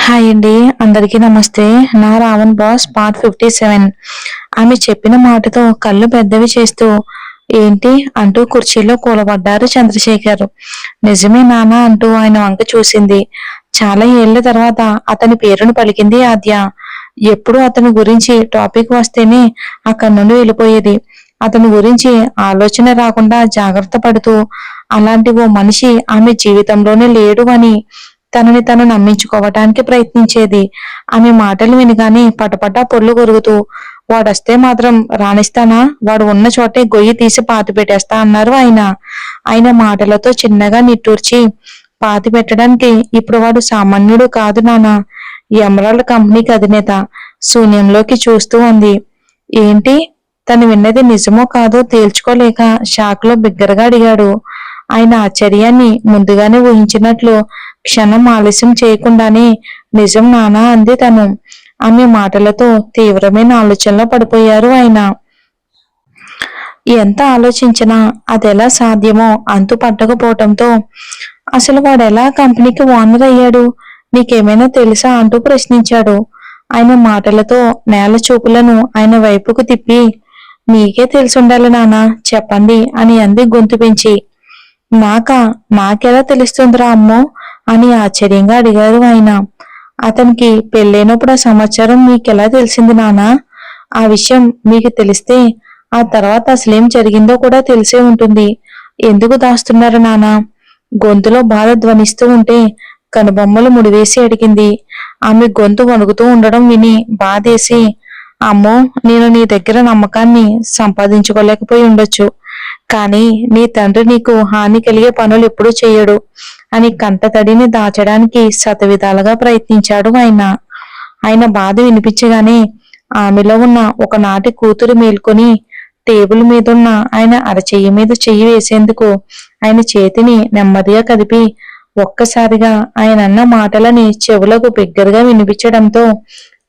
Hi అండి. అందరికీ నమస్తే. నా రావణ్ బాస్ పార్ట్ 57. ఆమె చెప్పిన మాటతో కళ్ళు పెద్దవి చేస్తూ ఏంటి అంటూ కుర్చీలో కూలబడ్డారు చంద్రశేఖర్. నిజమే నాన్న అంటూ ఆయన వంక చూసింది. చాలా ఏళ్ల తర్వాత అతని పేరును పలికింది ఆద్య. ఎప్పుడు అతని గురించి టాపిక్ వస్తేనే అక్కడి నుండి వెళ్ళిపోయేది. అతని గురించి ఆలోచన రాకుండా జాగ్రత్త పడుతూ అలాంటి ఓ మనిషి ఆమె జీవితంలోనే లేడు అని తనని తను నమ్మించుకోవటానికి ప్రయత్నించేది. ఆమె మాటలు వినగానే పటపటా పొర్లు కొరుకుతూ వాడొస్తే మాత్రం రానిస్తానా, వాడు ఉన్న చోటే గొయ్యి తీసి పాతి పెట్టేస్తా అన్నారు ఆయన. ఆయన మాటలతో చిన్నగా నిట్టూర్చి, పాతి పెట్టడానికి ఇప్పుడు వాడు సామాన్యుడు కాదు నాన్న, ఎమరాల్డ్ కంపెనీకి అధినేత. శూన్యంలోకి చూస్తూ అంది. ఏంటి? తను విన్నది నిజమో కాదో తేల్చుకోలేక షాక్ లో బిగ్గరగా అడిగాడు. ఆయన ఆశ్చర్యాన్ని ముందుగానే ఊహించినట్లు క్షణం ఆలస్యం చేయకుండానే నిజం నానా అంది తను. ఆమె మాటలతో తీవ్రమైన ఆలోచనలో పడిపోయారు ఆయన. ఎంత ఆలోచించినా అదెలా సాధ్యమో అంతు పట్టకపోవటంతో అసలు వాడెలా కంపెనీకి ఓనర్ అయ్యాడు, నీకేమైనా తెలుసా అంటూ ప్రశ్నించాడు. ఆయన మాటలతో నేల చూపులను ఆయన వైపుకు తిప్పి, మీకే తెలుసుండాలి నాన్న, చెప్పండి అని అంది గొంతు పెంచి. నాకెలా తెలుస్తుందిరా అమ్మో అని ఆశ్చర్యంగా అడిగారు ఆయన. అతనికి పెళ్ళైనప్పుడు ఆ సమాచారం మీకెలా తెలిసింది నానా? ఆ విషయం మీకు తెలిస్తే ఆ తర్వాత అసలేం జరిగిందో కూడా తెలిసే ఉంటుంది. ఎందుకు దాస్తున్నారు నానా? గొంతులో బాధ ధ్వనిస్తూ ఉంటే కనుబొమ్మలు ముడివేసి అడిగింది. ఆమె గొంతు వణుకుతూ ఉండడం విని బాధేసి, అమ్మో, నేను నీ దగ్గర నమ్మకాన్ని సంపాదించుకోలేకపోయి ఉండొచ్చు, కానీ నీ తండ్రి నీకు హాని కలిగే పనులు ఎప్పుడూ చెయ్యడు అని కంటతడిని దాచడానికి శతవిధాలుగా ప్రయత్నించాడు ఆయన. ఆయన బాధ వినిపించగానే ఆమెలో ఉన్న ఒకనాటి కూతురు మేల్కొని టేబుల్ మీదున్న ఆయన అరచెయ్యి మీద చెయ్యి వేసేందుకు ఆయన చేతిని నెమ్మదిగా కదిపి ఒక్కసారిగా ఆయన అన్న మాటలని చెవులకు బిగ్గరగా వినిపించడంతో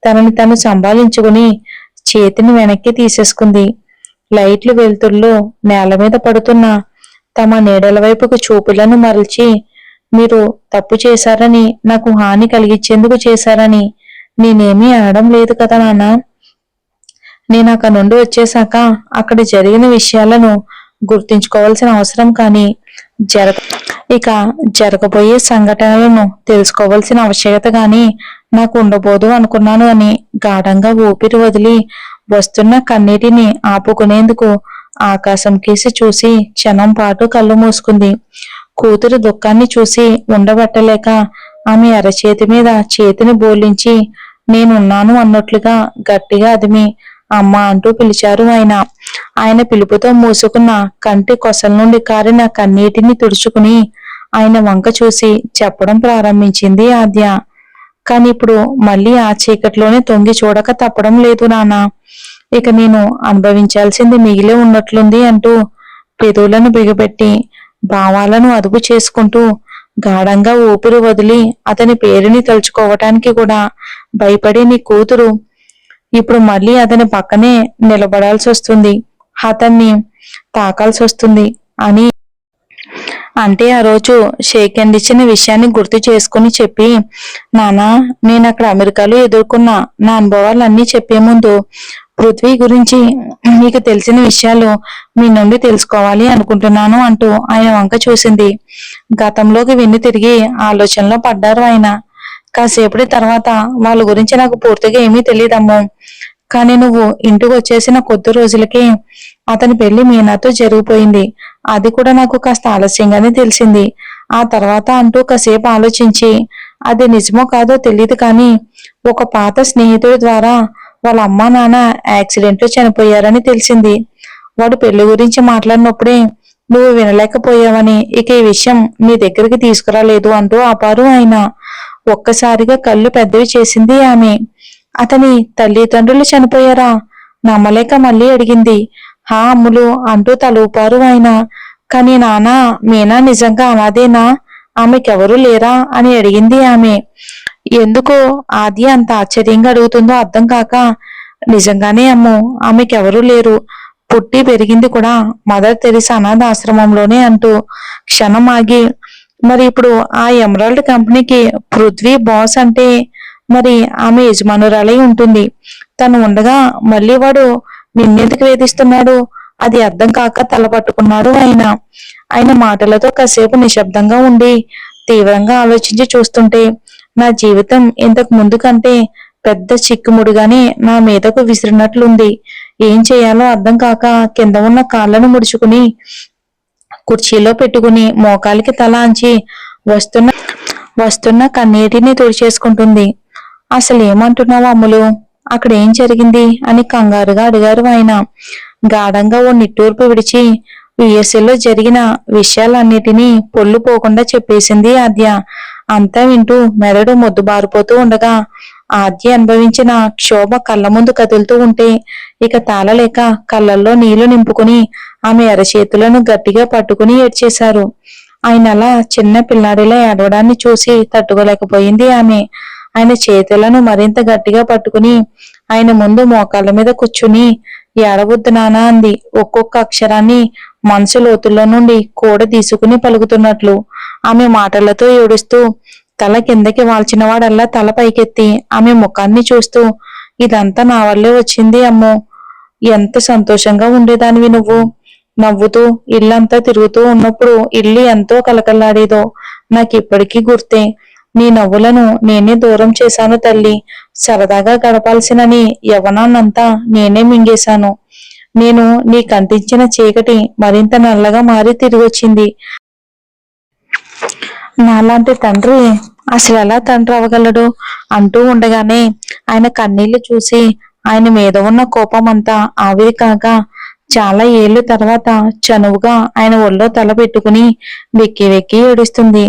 తనని తను సంభాళించుకుని చేతిని వెనక్కి తీసేసుకుంది. లైట్లు వెలుతుల్లో నేల మీద పడుతున్న తమ నీడల వైపుకు చూపులను మరల్చి, మీరు తప్పు చేశారని, నాకు హాని కలిగించేందుకు చేశారని నేనేమీ అనడం లేదు కదా నాన్న. నేను అక్కడ నుండి వచ్చేశాక అక్కడ జరిగిన విషయాలను గుర్తించుకోవాల్సిన అవసరం కానీ ఇక జరగబోయే సంఘటనలను తెలుసుకోవాల్సిన ఆవశ్యకత గాని నాకు ఉండబోదు అనుకున్నాను అని గాఢంగా ఊపిరి వదిలి వస్తున్న కన్నీటిని ఆపుకునేందుకు ఆకాశం కేసి చూసి క్షణం పాటు కళ్ళు మూసుకుంది. కూతురు దుఃఖాన్ని చూసి ఉండబట్టలేక ఆమె అరచేతి మీద చేతిని బోలించి నేనున్నాను అన్నట్లుగా గట్టిగా అదిమి అమ్మ అంటూ పిలిచారు ఆయన. ఆయన పిలుపుతో మూసుకున్న కంటి కొసల నుండి కారిన కన్నీటిని తుడుచుకుని ఆయన వంక చూసి చెప్పడం ప్రారంభించింది ఆద్య. కాని ఇప్పుడు మళ్ళీ ఆ చీకట్లోనే తొంగి చూడక తప్పడం లేదు నాన్న. ఇక నేను అనుభవించాల్సింది మిగిలే ఉన్నట్లుంది అంటూ పెదవులను బిగపెట్టి భావాలను అదుపు చేసుకుంటూ గాఢంగా ఊపిరి వదిలి అతని పేరుని తలుచుకోవటానికి కూడా భయపడే నీ కూతురు ఇప్పుడు మళ్ళీ అతని పక్కనే నిలబడాల్సి వస్తుంది, అతన్ని తాకాల్సి వస్తుంది అని అంటే ఆ రోజు షేక్ హ్యాండ్ ఇచ్చిన విషయాన్ని గుర్తు చేసుకుని చెప్పి, నానా, నేను అక్కడ అమెరికాలో ఎదుర్కొన్న నా అనుభవాలన్నీ చెప్పే ముందు పృథ్వీ గురించి మీకు తెలిసిన విషయాలు మీ నుండి తెలుసుకోవాలి అనుకుంటున్నాను అంటూ ఆయన వంక చూసింది. గతంలోకి వెన్ను తిరిగి ఆలోచనలో పడ్డారు ఆయన. కాసేపటి తర్వాత వాళ్ళ గురించి నాకు పూర్తిగా ఏమీ తెలియదమ్మో, కానీ నువ్వు ఇంటికి వచ్చేసిన కొద్ది రోజులకే అతని పెళ్లి మీనాతో జరిగిపోయింది. అది కూడా నాకు కాస్త ఆలస్యంగానే తెలిసింది. ఆ తర్వాత అంటూ కాసేపు ఆలోచించి, అది నిజమో కాదో తెలియదు కానీ ఒక పాత స్నేహితుడి ద్వారా వాళ్ళ అమ్మా నాన్న యాక్సిడెంట్ లో చనిపోయారని తెలిసింది. వాడు పెళ్లి గురించి మాట్లాడినప్పుడే నువ్వు వినలేకపోయావని ఇక ఈ విషయం నీ దగ్గరికి తీసుకురాలేదు అంటూ ఆపారు ఆయన. ఒక్కసారిగా కళ్ళు పెద్దవి చేసింది ఆమె. అతని తల్లిదండ్రులు చనిపోయారా? నమ్మలేక మళ్ళీ అడిగింది. హా అమ్ములు అంటూ తల ఊపారు ఆయన. కానీ నాన్న, మీనా నిజంగా అనాదేనా? ఆమెకెవరూ లేరా అని అడిగింది ఆమె. ఎందుకో ఆద్య అంత ఆశ్చర్యంగా అడుగుతుందో అర్థం కాక, నిజంగానే అమ్ము, ఆమెకెవరూ లేరు, పుట్టి పెరిగింది కూడా మదర్ తెరిసా అనాథ ఆశ్రమంలోనే అంటూ క్షణం ఆగి, మరి ఇప్పుడు ఆ ఎమరాల్డ్ కంపెనీకి పృథ్వీ బాస్ అంటే మరి ఆమె యజమానురాలై ఉంటుంది. తను ఉండగా మళ్ళీ వాడు నిన్నెందుకు వేధిస్తున్నాడు? అది అర్థం కాక తల పట్టుకున్నాడు ఆయన. ఆయన మాటలతో కాసేపు నిశ్శబ్దంగా ఉండి తీవ్రంగా ఆలోచించి చూస్తుంటే నా జీవితం ఇంతకు ముందు కంటే పెద్ద చిక్కుముడిగానే నా మీదకు విసిరినట్లుంది. ఏం చేయాలో అర్థం కాక కింద ఉన్న కాళ్ళను ముడుచుకుని కుర్చీలో పెట్టుకుని మోకాలికి తల అంచి వస్తున్న వస్తున్న కన్నీటిని తుడిచేసుకుంటుంది. అసలు ఏమంటున్నావు అమ్ములు? అక్కడ ఏం జరిగింది అని కంగారుగా అడిగారు ఆయన. గాఢంగా ఓ నిట్టూర్పు విడిచి యుఎస్ఏలో జరిగిన విషయాలన్నిటినీ పొల్లు పోకుండా చెప్పేసింది ఆద్య. అంతా వింటూ మెదడు మొద్దుబారిపోతూ ఉండగా ఆద్య అనుభవించిన క్షోభ కళ్ళ ముందు కదులుతూ ఉంటే ఇక తాళలేక కళ్ళల్లో నీళ్లు నింపుకుని ఆమె అరచేతులను గట్టిగా పట్టుకుని ఏడ్చేశారు. ఆయన అలా చిన్న పిల్లాడిలా ఏడవడాన్ని చూసి తట్టుకోలేకపోయింది ఆమె. ఆయన చేతులను మరింత గట్టిగా పట్టుకుని ఆయన ముందు మోకాళ్ళ మీద కూర్చుని ఏడవద్దు నానా అంది. ఒక్కొక్క అక్షరాన్ని మనసు లోతుల్లో నుండి కూడ తీసుకుని పలుకుతున్నట్లు. ఆమె మాటలతో ఏడుస్తూ తల కిందకి వాల్చిన వాడల్లా తల పైకెత్తి ఆమె ముఖాన్ని చూస్తూ ఇదంతా నా వల్లే వచ్చింది అమ్మో. ఎంత సంతోషంగా ఉండేదానివి నువ్వు. నవ్వుతూ ఇల్లంతా తిరుగుతూ ఉన్నప్పుడు ఇల్లు ఎంతో కలకల్లాడేదో నాకిప్పటికీ గుర్తే. నీ నవ్వులను నేనే దూరం చేశాను తల్లి. సరదాగా గడపాల్సిన నీ యవ్వనాన్నంతా నేనే మింగేశాను. నేను నీ కంటించిన చీకటి మరింత నల్లగా మారి తిరిగొచ్చింది. నాలాంటి తండ్రి అసలు ఎలా తండ్రి అవ్వగలడు అంటూ ఉండగానే ఆయన కన్నీళ్లు చూసి ఆయన మీద ఉన్న కోపం అంతా ఆవిరి కాగా చాలా ఏళ్ల తర్వాత చనువుగా ఆయన ఒళ్ళో తల పెట్టుకుని వెక్కి వెక్కి ఏడుస్తుంది.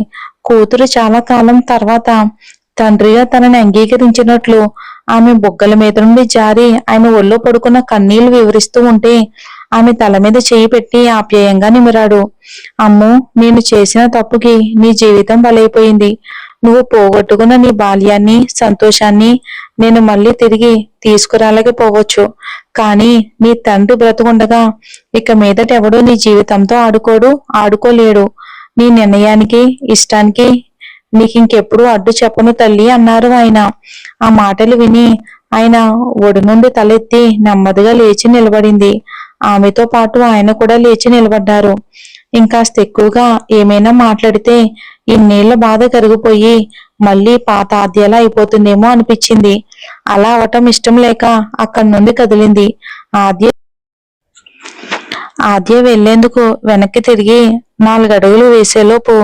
కూతురు చాలా కాలం తర్వాత తండ్రిగా తనని అంగీకరించినట్లు ఆమె బుగ్గల మీద నుండి జారి ఆయన ఒళ్ళో పడుకున్న కన్నీళ్లు వివరిస్తూ ఉంటే ఆమె తల మీద చేయి పెట్టి ఆప్యాయంగా నిమిరాడు. అమ్మో, నేను చేసిన తప్పుకి నీ జీవితం బలైపోయింది. నువ్వు పోగొట్టుకున్న నీ బాల్యాన్ని సంతోషాన్ని నేను మళ్ళీ తిరిగి తీసుకురాలేకపోవచ్చు. కానీ నీ తండ్రి బ్రతుకుండగా ఇక మీదట ఎవడూ నీ జీవితంతో ఆడుకోలేడు. నీ నిర్ణయానికి ఇష్టానికి నీకింకెప్పుడు అడ్డు చెప్పను తల్లి అన్నారు ఆయన. ఆ మాటలు విని ఆయన ఒడి నుండి తలెత్తి నెమ్మదిగా లేచి నిలబడింది. ఆమెతో పాటు ఆయన కూడా లేచి నిలబడ్డారు. ఇంకాస్త ఎక్కువగా ఏమైనా మాట్లాడితే ఇన్నేళ్ల బాధ కరిగిపోయి మళ్ళీ పాత ఆద్యాల అయిపోతుందేమో అనిపించింది. అలా అవటం ఇష్టం లేక అక్కడి నుండి కదిలింది. ఆద్య వెళ్లేందుకు వెనక్కి తిరిగి 4 అడుగులు వేసేలోపు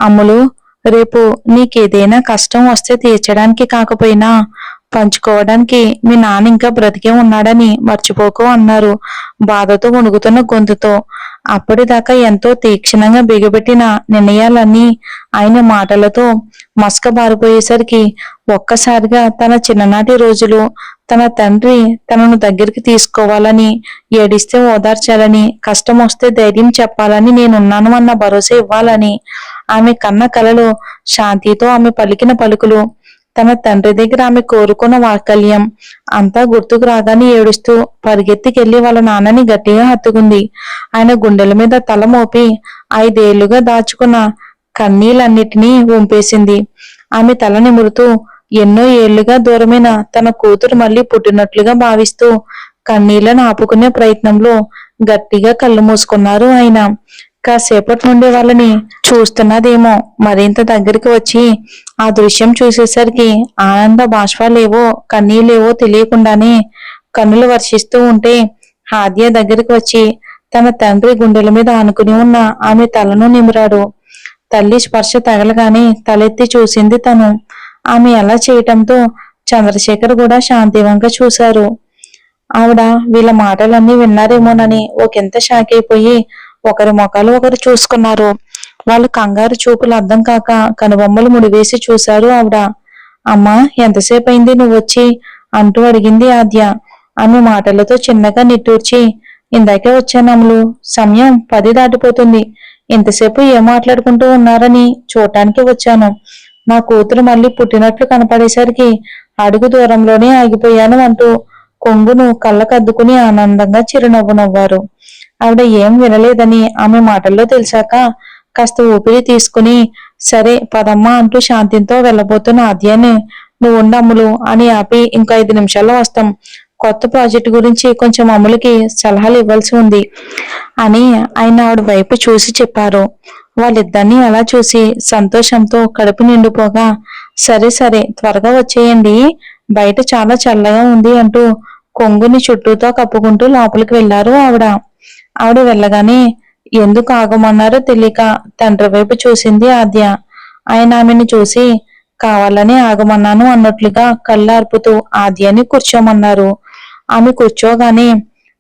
అమ్ములు, రేపు నీకేదైనా కష్టం వస్తే తీర్చడానికి కాకపోయినా పంచుకోవడానికి మీ నాన్న ఇంకా బ్రతికే ఉన్నాడని మర్చిపోకు అన్నారు బాధతో వణుకుతున్న గొంతుతో. అప్పటిదాకా ఎంతో తీక్షణంగా బిగబెట్టిన నిర్ణయాలన్నీ ఆయన మాటలతో మసక బారిపోయేసరికి ఒక్కసారిగా తన చిన్ననాటి రోజులు, తన తండ్రి తనను దగ్గరికి తీసుకోవాలని, ఏడిస్తే ఓదార్చాలని, కష్టం వస్తే ధైర్యం చెప్పాలని, నేనున్నాను అన్న భరోసా ఇవ్వాలని, ఆమె కన్న కలలు, శాంతితో ఆమె పలికిన పలుకులు, తన తండ్రి దగ్గర ఆమె కోరుకున్న వాత్సల్యం అంతా గుర్తుకు రాగానే ఏడుస్తూ పరిగెత్తికెళ్లి వాళ్ళ నాన్నని గట్టిగా హత్తుకుంది. ఆయన గుండెల మీద తల మోపి 5 ఏళ్లుగా దాచుకున్న కన్నీళ్ళన్నిటినీ వంపేసింది. ఆమె తల నిమురుతూ ఎన్నో ఏళ్లుగా దూరమైన తన కూతురు మళ్ళీ పుట్టినట్లుగా భావిస్తూ కన్నీళ్లను ఆపుకునే ప్రయత్నంలో గట్టిగా కళ్ళు మూసుకున్నారు ఆయన. కాసేపటి నుండి వాళ్ళని చూస్తున్నదేమో మరింత దగ్గరికి వచ్చి ఆ దృశ్యం చూసేసరికి ఆనంద బాష్పాలేవో కన్నీళ్ళేవో తెలియకుండానే కన్నులు వర్షిస్తూ ఉంటే హాద్య దగ్గరికి వచ్చి తన తండ్రి గుండెల మీద ఆనుకుని ఉన్న ఆమె తలను నిమిరాడు. తల్లి స్పర్శ తగలగానే తలెత్తి చూసింది తను. ఆమె అలా చేయటంతో చంద్రశేఖర్ కూడా శాంతివంగా చూశారు. ఆవిడ వీళ్ళ మాటలన్నీ విన్నారేమోనని ఒకంత షాక్ అయిపోయి ఒకరి ముఖాలు ఒకరు చూసుకున్నారు. వాళ్ళు కంగారు చూపులు అర్థం కాక కనుబొమ్మలు ముడివేసి చూశారు ఆవిడ. అమ్మా, ఎంతసేపు అయింది నువ్వొచ్చి అంటూ అడిగింది ఆద్య. ఆమె మాటలతో చిన్నగా నిట్టూర్చి, ఇందాకే వచ్చానమ్ములు, సమయం 10 దాటిపోతుంది. ఇంతసేపు ఏం మాట్లాడుకుంటూ ఉన్నారని చూడటానికి వచ్చాను. నా కూతురు మళ్ళీ పుట్టినట్లు కనపడేసరికి అడుగు దూరంలోనే ఆగిపోయాను అంటూ కొంగును కళ్ళకద్దుకుని ఆనందంగా చిరునవ్వు నవ్వారు. ఆవిడ ఏం వినలేదని ఆమె మాటల్లో తెలిసాక కాస్త ఊపిరి తీసుకుని సరే పదమ్మా అంటూ శాంతితో వెళ్ళబోతున్న ఆద్యాన్ని నువ్వు ఉండు అమ్ములు అని ఆపి ఇంకో 5 నిమిషాల్లో వస్తాం. కొత్త ప్రాజెక్ట్ గురించి కొంచెం అమ్ములకి సలహాలు ఇవ్వాల్సి ఉంది అని ఆయన ఆవిడ వైపు చూసి చెప్పారు. వాళ్ళిద్దరినీ అలా చూసి సంతోషంతో కడుపు నిండిపోగా, సరే సరే త్వరగా వచ్చేయండి, బయట చాలా చల్లగా ఉంది అంటూ కొంగుని చుట్టూతో కప్పుకుంటూ లోపలికి వెళ్లారు ఆవిడ. ఆవిడ వెళ్ళగానే ఎందుకు ఆగమన్నారో తెలియక తండ్రి వైపు చూసింది ఆద్య. ఆయన ఆమెను చూసి కావాలని ఆగమన్నాను అన్నట్లుగా కళ్ళార్పుతూ ఆద్యని కూర్చోమన్నారు. ఆమె కూర్చోగానే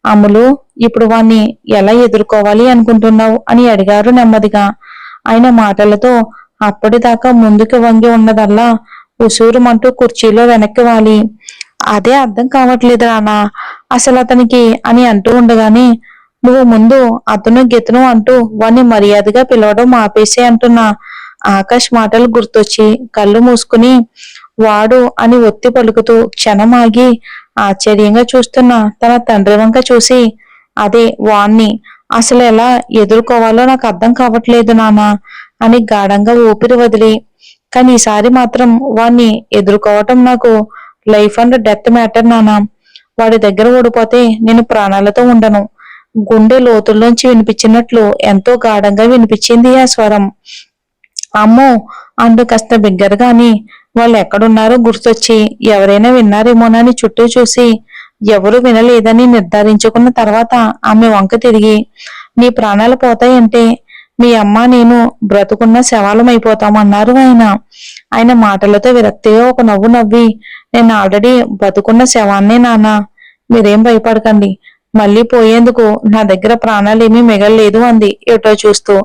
అమ్ములు, ఇప్పుడు వాణ్ణి ఎలా ఎదుర్కోవాలి అనుకుంటున్నావు అని అడిగారు నెమ్మదిగా. ఆయన మాటలతో అప్పటిదాకా ముందుకు వంగి ఉన్నదల్లా ఉసూరుమంటూ కుర్చీలో వెనక్కి వాలి, అదే అర్థం కావట్లేదు నాన్నా అసలు అతనికి అని అంటూ ఉండగానే, నువ్వు ముందు అతను గెతను అంటూ వాణ్ణి మర్యాదగా పిలవడం ఆపేసే అంటున్నా. ఆకాష్ మాటలు గుర్తొచ్చి కళ్ళు మూసుకుని వాడు అని ఒత్తి పలుకుతూ క్షణం ఆగి ఆశ్చర్యంగా చూస్తున్న తన తండ్రి వంక చూసి, అదే వాణ్ణి అసలు ఎలా ఎదుర్కోవాలో నాకు అర్థం కావట్లేదు నాన్నా అని గాఢంగా ఊపిరి వదిలి, కానీ ఈసారి మాత్రం వాణ్ణి ఎదుర్కోవటం నాకు లైఫ్ అండ్ డెత్ మ్యాటర్ నాన్నా. వాడి దగ్గర ఓడిపోతే నేను ప్రాణాలతో ఉండను. గుండె లోతుల్లోంచి వినిపించినట్లు ఎంతో గాఢంగా వినిపించింది ఆ స్వరం. అమ్మో అంటూ కాస్త బిగ్గరగాని వాళ్ళు ఎక్కడున్నారో గుర్తొచ్చి ఎవరైనా విన్నారేమోనని చుట్టూ చూసి ఎవరు వినలేదని నిర్ధారించుకున్న తర్వాత ఆమె వంక తిరిగి, నీ ప్రాణాలు పోతాయంటే మీ అమ్మ నేను బ్రతుకున్న శవాలమైపోతామన్నారు ఆయన. ఆయన మాటలతో విరక్తిగా ఒక నవ్వు నవ్వి, నేను ఆల్రెడీ బతుకున్న శవాన్నే నాన్న, మీరేం భయపడకండి, మళ్ళీ పోయేందుకు నా దగ్గర ప్రాణాలేమీ మిగలలేదు అంది ఎటో చూస్తూ.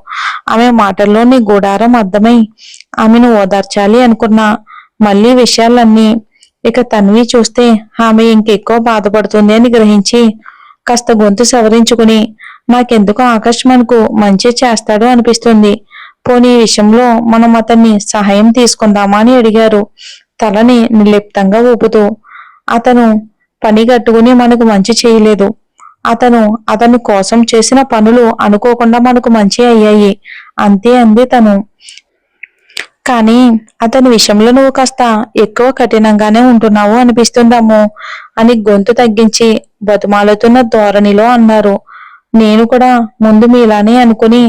ఆమె మాటల్లోని గూడారం అర్థమై ఆమెను ఓదార్చాలి అనుకున్నా మళ్ళీ విషయాలన్నీ ఇక తన్వి చూస్తే ఆమె ఇంకెక్కువ బాధపడుతుంది అని గ్రహించి కాస్త గొంతు సవరించుకుని, నాకెందుకో ఆకాష్ మనకు మంచి చేస్తాడు అనిపిస్తుంది, పోనీ ఈ విషయంలో మనం అతన్ని సహాయం తీసుకుందామా అని అడిగారు తలని నిర్లిప్తంగా ఊపుతూ. అతను పని కట్టుకుని మనకు మంచి చేయలేదు, అతను కోసం చేసిన పనులు అనుకోకుండా మనకు మంచి అయ్యాయి అంతే అంది తను. కానీ అతని విషయంలో నువ్వు కాస్త ఎక్కువ కఠినంగానే ఉంటున్నావు అనిపిస్తుందమ్మో అని గొంతు తగ్గించి బతుమాలుతున్న ధోరణిలో అన్నారు. నేను కూడా ముందు మీలానే అనుకుని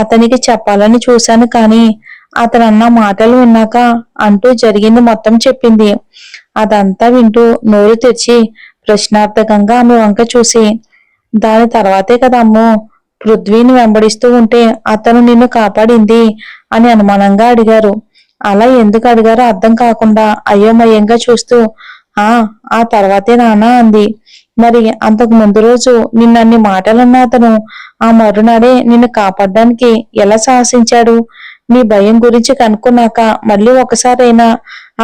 అతనికి చెప్పాలని చూశాను, కానీ అతను అన్న మాటలు విన్నాక అంటూ జరిగింది మొత్తం చెప్పింది. అదంతా వింటూ నోరు తెరిచి ప్రశ్నార్థకంగా ఆమె వంక చూసి, దాని తర్వాతే కదమ్మో పృథ్వీని వెంబడిస్తూ ఉంటే అతను నిన్ను కాపాడింది అని అనుమానంగా అడిగారు. అలా ఎందుకు అడిగారో అర్థం కాకుండా అయోమయంగా చూస్తూ, ఆ తర్వాతే నానా అంది. మరి అంతకు ముందు రోజు నిన్నన్ని మాటలన్న అతను ఆ మరునాడే నిన్ను కాపాడడానికి ఎలా సాహసించాడు? నీ భయం గురించి కనుక్కున్నాక మళ్ళీ ఒకసారైనా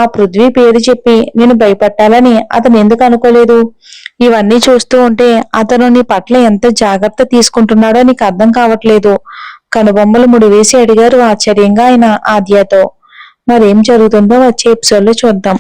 ఆ పృథ్వీ పేరు చెప్పి నేను భయపెట్టాలని అతను ఎందుకు అనుకోలేదు? ఇవన్నీ చూస్తూ ఉంటే అతను నీ పట్ల ఎంత జాగ్రత్త తీసుకుంటున్నాడో నీకు అర్థం కావట్లేదు. కనుబొమ్మలు ముడివేసి అడిగారు ఆశ్చర్యంగా ఆయన ఆద్యతో. మరేం జరుగుతుందో వచ్చే ఎపిసోడ్లో చూద్దాం.